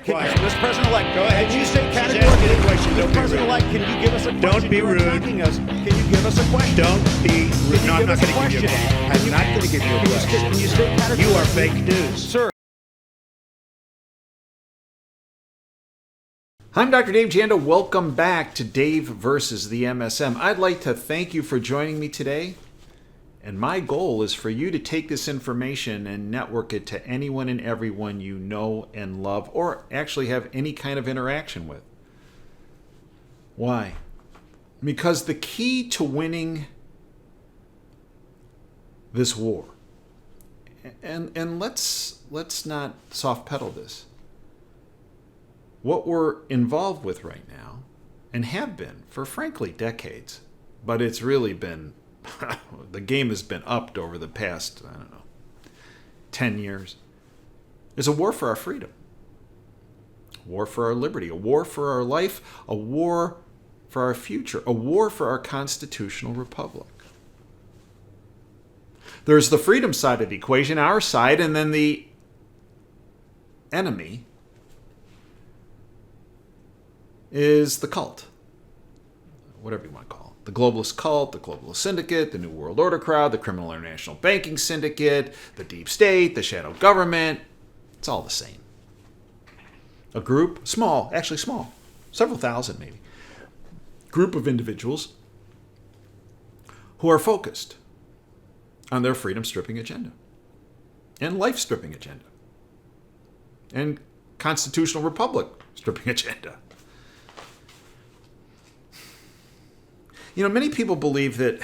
Quiet. Mr. President-elect, Go ahead. can you state She's asking categorically, a question. Don't Mr. be President-elect, can you give us a question? Don't be You're rude. attacking us. Can you give us a question? Don't be rude. Can No, you I'm give not us a going to give you a question? question. I'm not going to give you a question. Can you state categorically? You are fake news. Sir. I'm Dr. Dave Janda. Welcome back to Dave versus the MSM. I'd like to thank you for joining me today. And my goal is for you to take this information and network it to anyone and everyone you know and love, or actually have any kind of interaction with. Why? Because the key to winning this war, and let's not soft pedal this. What we're involved with right now, and have been for frankly decades, but it's really been the game has been upped over the past, 10 years, is a war for our freedom, a war for our liberty, a war for our life, a war for our future, a war for our constitutional republic. There's the freedom side of the equation, our side, and then the enemy is the cult, whatever you want to call it. The globalist cult, the globalist syndicate, the New World Order crowd, the criminal international banking syndicate, the deep state, the shadow government. It's all the same. A group, small, several thousand maybe, group of individuals who are focused on their freedom stripping agenda and life stripping agenda and constitutional republic stripping agenda. Many people believe that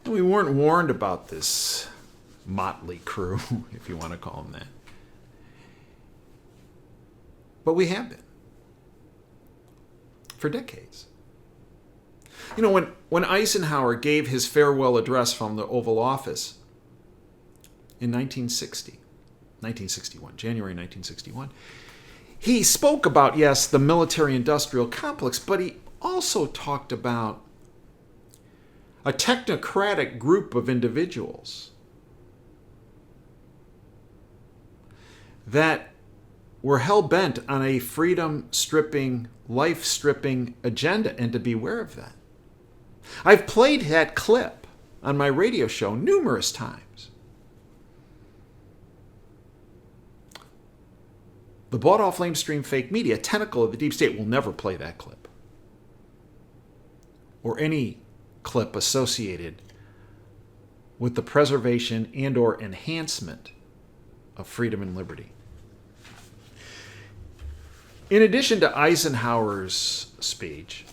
we weren't warned about this motley crew, if you want to call them that. But we have been. For decades. When Eisenhower gave his farewell address from the Oval Office in 1961, January 1961, he spoke about, yes, the military-industrial complex, but he also talked about a technocratic group of individuals that were hell-bent on a freedom-stripping, life-stripping agenda, and to beware of that. I've played that clip on my radio show numerous times. The bought-off lamestream fake media, tentacle of the deep state, will never play that clip, or any clip associated with the preservation and or enhancement of freedom and liberty. In addition to Eisenhower's speech,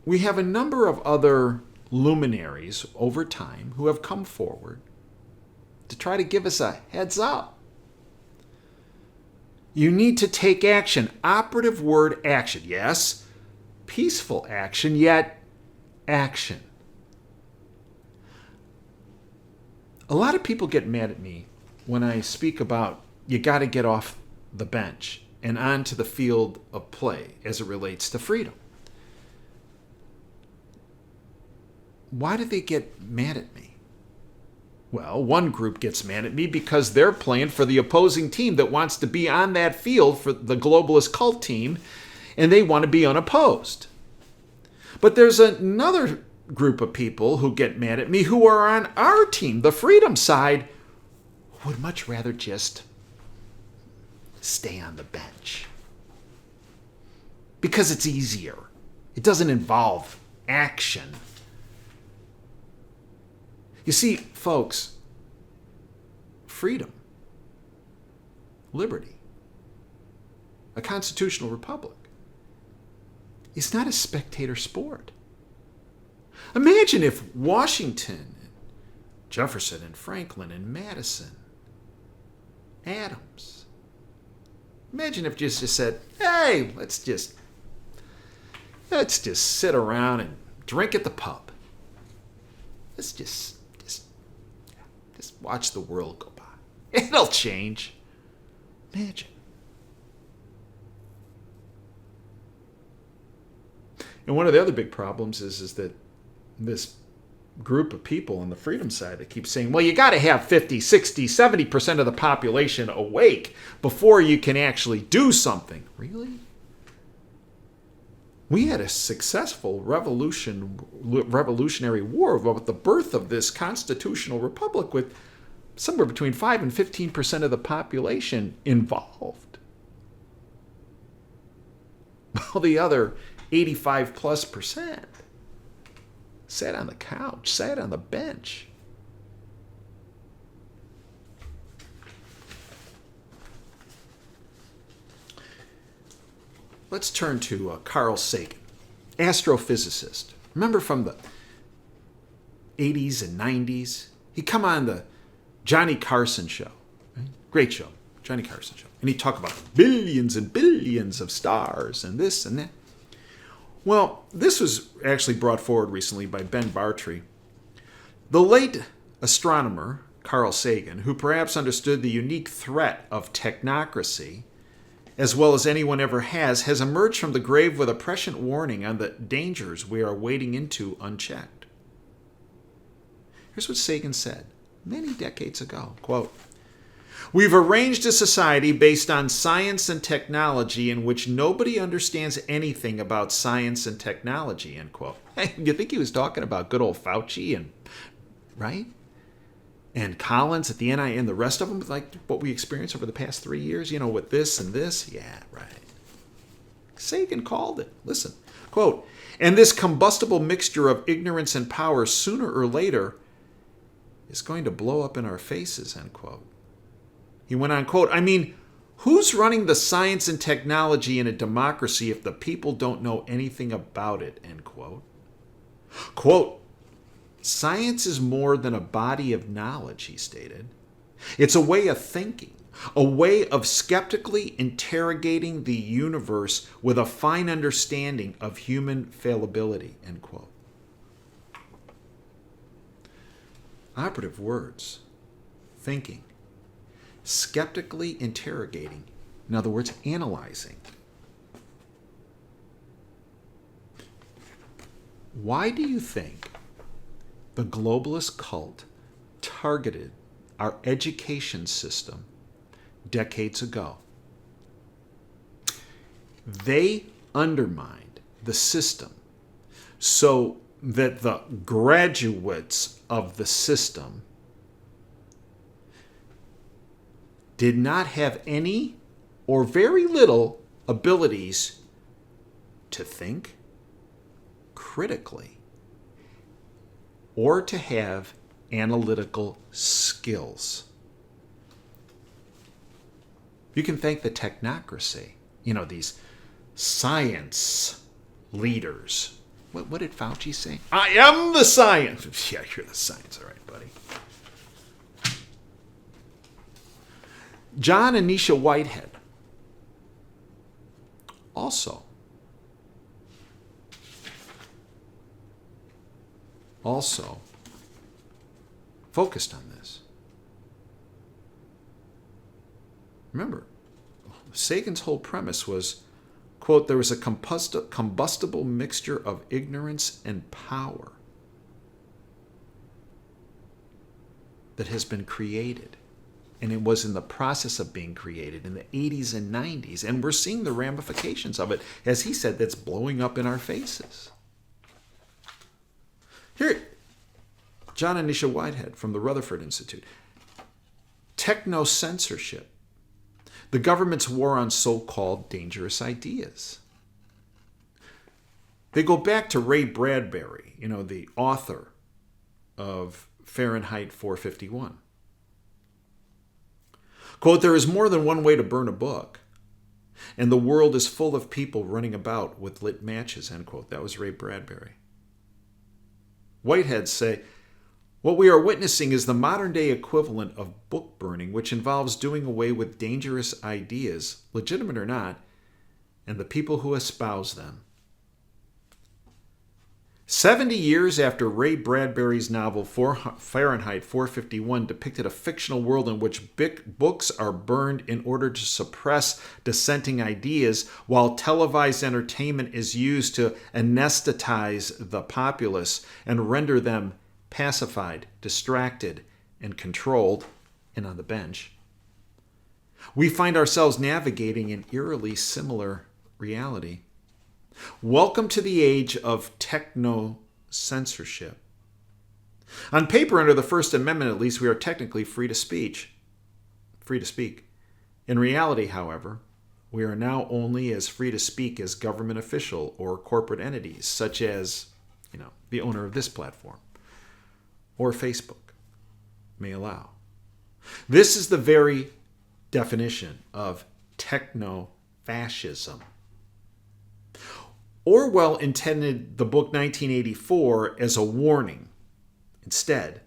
we have a number of other luminaries over time who have come forward to try to give us a heads up. You need to take action. Operative word, action. Yes, peaceful action, yet action. A lot of people get mad at me when I speak about you got to get off the bench and onto the field of play as it relates to freedom. Why do they get mad at me? Well, one group gets mad at me because they're playing for the opposing team that wants to be on that field for the globalist cult team, and they want to be unopposed. But there's another group of people who get mad at me who are on our team, the freedom side, who would much rather just stay on the bench. Because it's easier. It doesn't involve action. You see, folks, freedom, liberty, a constitutional republic, it's not a spectator sport. Imagine if Washington, and Jefferson, and Franklin, and Madison, Adams, imagine if just said, hey, let's just sit around and drink at the pub. Let's just watch the world go by. It'll change. Imagine. And one of the other big problems is that this group of people on the freedom side that keep saying, well, you got to have 50, 60, 70% of the population awake before you can actually do something. Really? We had a successful revolutionary war about the birth of this constitutional republic with somewhere between 5 and 15% of the population involved. While the other 85 plus percent sat on the couch, sat on the bench. Let's turn to Carl Sagan, astrophysicist. Remember from the 80s and 90s? He'd come on the Johnny Carson show. Right? Great show, Johnny Carson show. And he'd talk about billions and billions of stars and this and that. Well, this was actually brought forward recently by Ben Bartrey. The late astronomer, Carl Sagan, who perhaps understood the unique threat of technocracy, as well as anyone ever has emerged from the grave with a prescient warning on the dangers we are wading into unchecked. Here's what Sagan said many decades ago, quote, "We've arranged a society based on science and technology in which nobody understands anything about science and technology," end quote. You think he was talking about good old Fauci and, right? And Collins at the NIH and the rest of them, like what we experienced over the past 3 years, with this and this? Yeah, right. Sagan called it. Listen, quote, "And this combustible mixture of ignorance and power sooner or later is going to blow up in our faces," end quote. He went on, quote, "I mean, who's running the science and technology in a democracy if the people don't know anything about it," end quote. Quote, "Science is more than a body of knowledge," he stated. "It's a way of thinking, a way of skeptically interrogating the universe with a fine understanding of human fallibility," end quote. Operative words. Thinking. Skeptically interrogating. In other words, analyzing. Why do you think the globalist cult targeted our education system decades ago? They undermined the system so that the graduates of the system did not have any or very little abilities to think critically or to have analytical skills. You can thank the technocracy, these science leaders. What did Fauci say? "I am the science." Yeah, you're the science. All right, buddy. John and Nisha Whitehead also focused on this. Remember, Sagan's whole premise was, quote, "There was a combustible mixture of ignorance and power that has been created." And it was in the process of being created in the 80s and 90s. And we're seeing the ramifications of it, as he said, that's blowing up in our faces. Here, John and Nisha Whitehead from the Rutherford Institute. Techno censorship. The government's war on so-called dangerous ideas. They go back to Ray Bradbury, the author of Fahrenheit 451. Quote, "There is more than one way to burn a book, and the world is full of people running about with lit matches," end quote. That was Ray Bradbury. Whitehead say, "What we are witnessing is the modern-day equivalent of book burning, which involves doing away with dangerous ideas, legitimate or not, and the people who espouse them." 70 years after Ray Bradbury's novel Fahrenheit 451 depicted a fictional world in which books are burned in order to suppress dissenting ideas, while televised entertainment is used to anesthetize the populace and render them pacified, distracted, and controlled, and on the bench, we find ourselves navigating an eerily similar reality. Welcome to the age of techno censorship. On paper, under the First Amendment at least, we are technically free to speak. In reality, however, we are now only as free to speak as government official or corporate entities, such as, the owner of this platform or Facebook may allow. This is the very definition of techno-fascism. Orwell intended the book 1984 as a warning. Instead,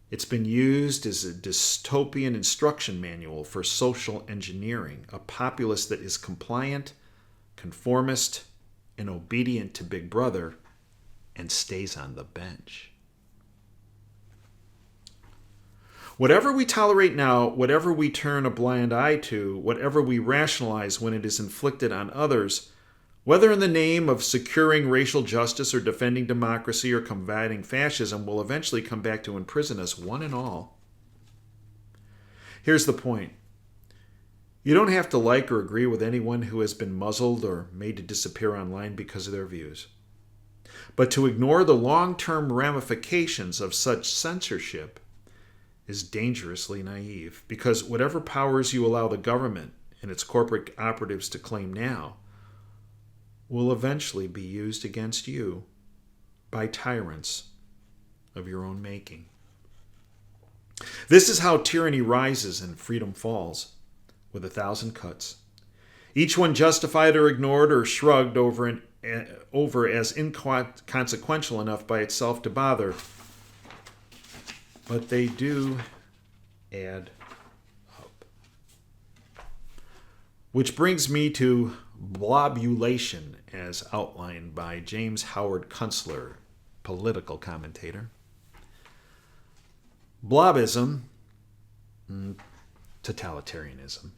it's been used as a dystopian instruction manual for social engineering, a populace that is compliant, conformist, and obedient to Big Brother and stays on the bench. Whatever we tolerate now, whatever we turn a blind eye to, whatever we rationalize when it is inflicted on others, whether in the name of securing racial justice or defending democracy or combating fascism, will eventually come back to imprison us one and all. Here's the point. You don't have to like or agree with anyone who has been muzzled or made to disappear online because of their views. But to ignore the long-term ramifications of such censorship is dangerously naive, because whatever powers you allow the government and its corporate operatives to claim now will eventually be used against you by tyrants of your own making. This is how tyranny rises and freedom falls, with 1,000 cuts, each one justified or ignored or shrugged over as inconsequential enough by itself to bother. But they do add up. Which brings me to blobulation, as outlined by James Howard Kunstler, political commentator. Blobism, totalitarianism,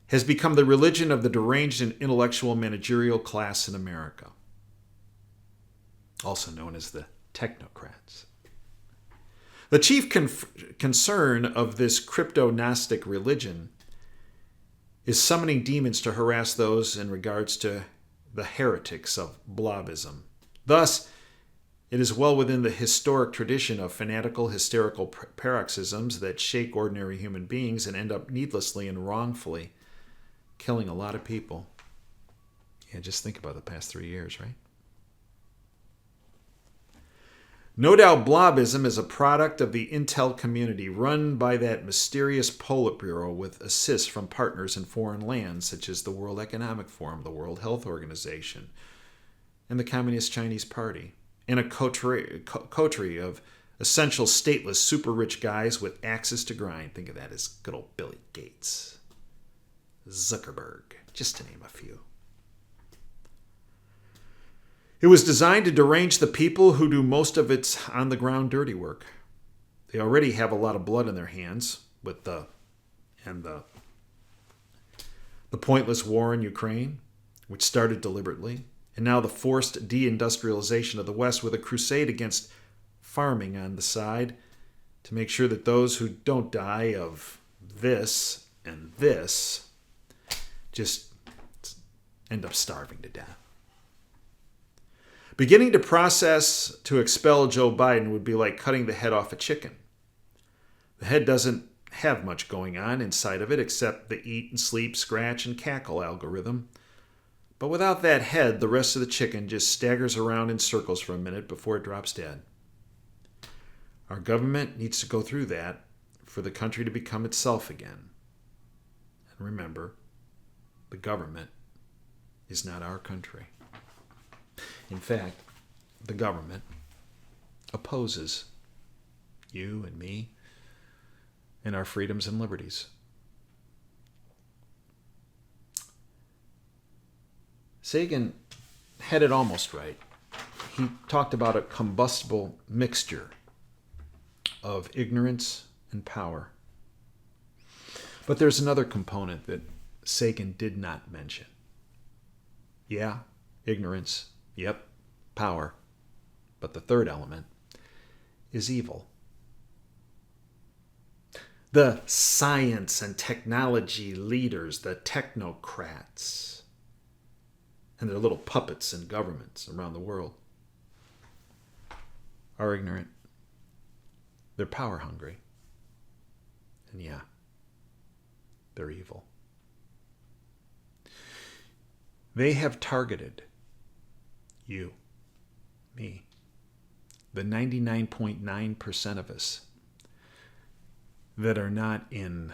has become the religion of the deranged and intellectual managerial class in America, also known as the technocrats. The chief concern of this crypto-Gnostic religion is summoning demons to harass those in regards to the heretics of blobism. Thus, it is well within the historic tradition of fanatical, hysterical paroxysms that shake ordinary human beings and end up needlessly and wrongfully killing a lot of people. Yeah, just think about the past 3 years, right? No doubt blobism is a product of the intel community run by that mysterious Politburo with assists from partners in foreign lands such as the World Economic Forum, the World Health Organization, and the Communist Chinese Party, and a coterie of essential stateless super rich guys with axes to grind. Think of that as good old Billy Gates, Zuckerberg, just to name a few. It was designed to derange the people who do most of its on-the-ground dirty work. They already have a lot of blood in their hands with the pointless war in Ukraine, which started deliberately, and now the forced deindustrialization of the West with a crusade against farming on the side to make sure that those who don't die of this and this just end up starving to death. Beginning to process to expel Joe Biden would be like cutting the head off a chicken. The head doesn't have much going on inside of it except the eat and sleep, scratch, and cackle algorithm. But without that head, the rest of the chicken just staggers around in circles for a minute before it drops dead. Our government needs to go through that for the country to become itself again. And remember, the government is not our country. In fact, the government opposes you and me and our freedoms and liberties. Sagan had it almost right. He talked about a combustible mixture of ignorance and power. But there's another component that Sagan did not mention. Yeah, ignorance. Yep, power. But the third element is evil. The science and technology leaders, the technocrats, and their little puppets in governments around the world are ignorant. They're power hungry. And yeah, they're evil. They have targeted you, me, the 99.9% of us that are not in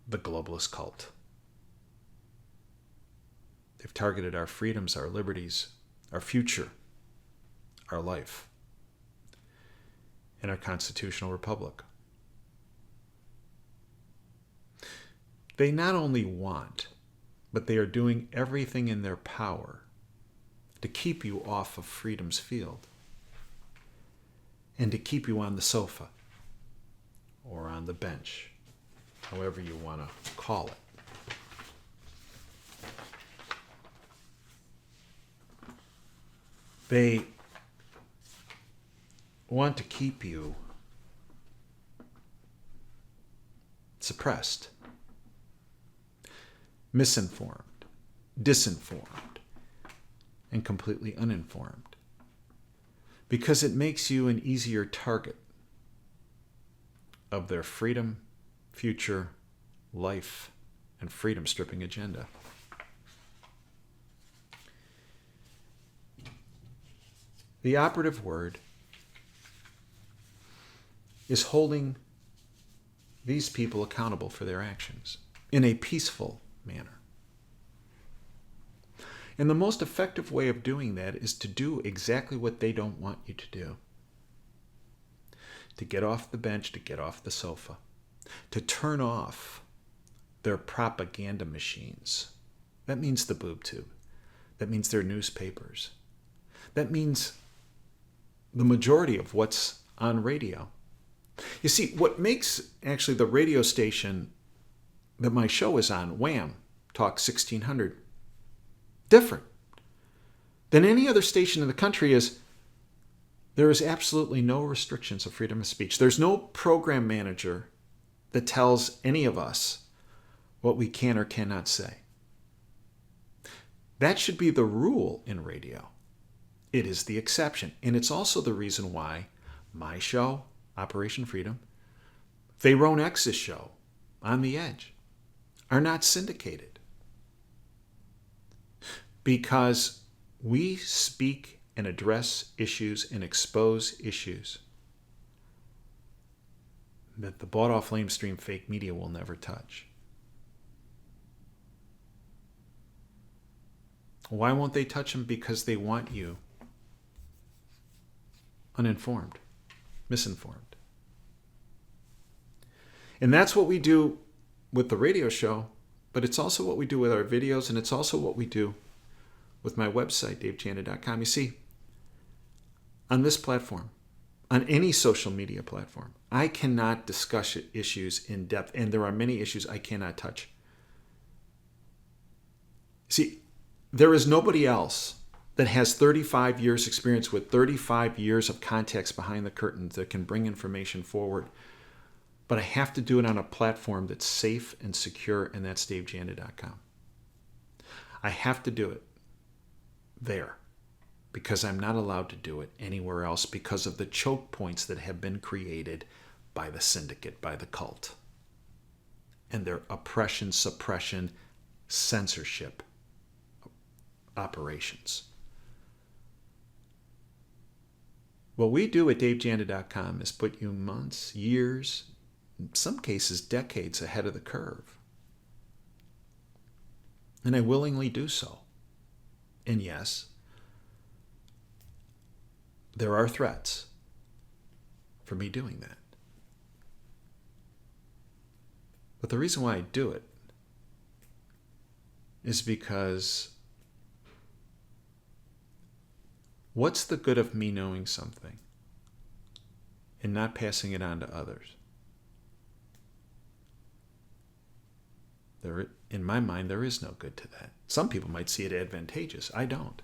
the globalist cult. They've targeted our freedoms, our liberties, our future, our life, and our constitutional republic. They not only want, but they are doing everything in their power to keep you off of freedom's field and to keep you on the sofa or on the bench, however you want to call it. They want to keep you suppressed, misinformed, disinformed, and completely uninformed, because it makes you an easier target of their freedom, future, life, and freedom-stripping agenda. The operative word is holding these people accountable for their actions in a peaceful manner. And the most effective way of doing that is to do exactly what they don't want you to do. To get off the bench, to get off the sofa, to turn off their propaganda machines. That means the boob tube. That means their newspapers. That means the majority of what's on radio. You see, what makes actually the radio station that my show is on, Wham! Talk 1600, different than any other station in the country is there is absolutely no restrictions of freedom of speech. There's no program manager that tells any of us what we can or cannot say. That should be the rule in radio. It is the exception. And it's also the reason why my show, Operation Freedom, Thayrone X's show, On the Edge, are not syndicated. Because we speak and address issues and expose issues that the bought-off lamestream fake media will never touch. Why won't they touch them? Because they want you uninformed, misinformed. And that's what we do with the radio show, but it's also what we do with our videos, and it's also what we do with my website, davejanda.com. You see, on this platform, on any social media platform, I cannot discuss issues in depth, and there are many issues I cannot touch. See, there is nobody else that has 35 years experience with 35 years of context behind the curtains that can bring information forward. But I have to do it on a platform that's safe and secure, and that's davejanda.com. I have to do it there because I'm not allowed to do it anywhere else because of the choke points that have been created by the syndicate, by the cult, and their oppression, suppression, censorship operations. What we do at davejanda.com is put you months, years, in some cases decades ahead of the curve. And I willingly do so. And yes, there are threats for me doing that. But the reason why I do it is because what's the good of me knowing something and not passing it on to others? In my mind, there is no good to that. Some people might see it advantageous. I don't.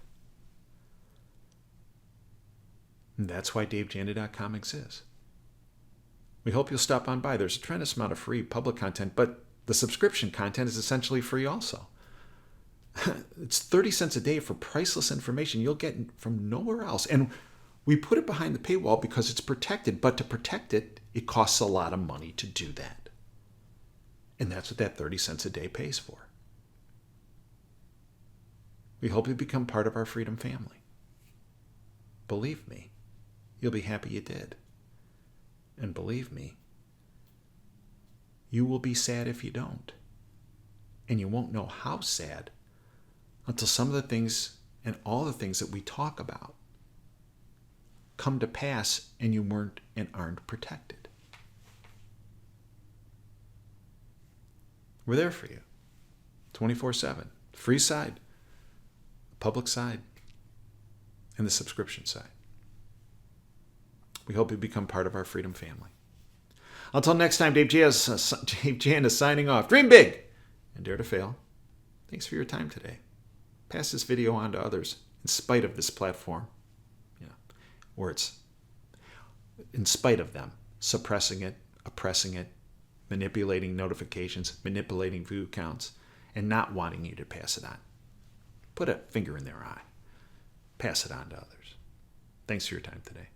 And that's why DaveJanda.com exists. We hope you'll stop on by. There's a tremendous amount of free public content, but the subscription content is essentially free also. It's 30 cents a day for priceless information you'll get from nowhere else. And we put it behind the paywall because it's protected, but to protect it, it costs a lot of money to do that. And that's what that 30 cents a day pays for. We hope you become part of our freedom family. Believe me, you'll be happy you did. And believe me, you will be sad if you don't. And you won't know how sad until some of the things and all the things that we talk about come to pass and you weren't and aren't protected. We're there for you 24/7. Free side, public side, and the subscription side. We hope you become part of our freedom family. Until next time, Dave Janda signing off. Dream big and dare to fail. Thanks for your time today. Pass this video on to others in spite of this platform. Or it's in spite of them suppressing it, oppressing it, manipulating notifications, manipulating view counts, and not wanting you to pass it on. Put a finger in their eye. Pass it on to others. Thanks for your time today.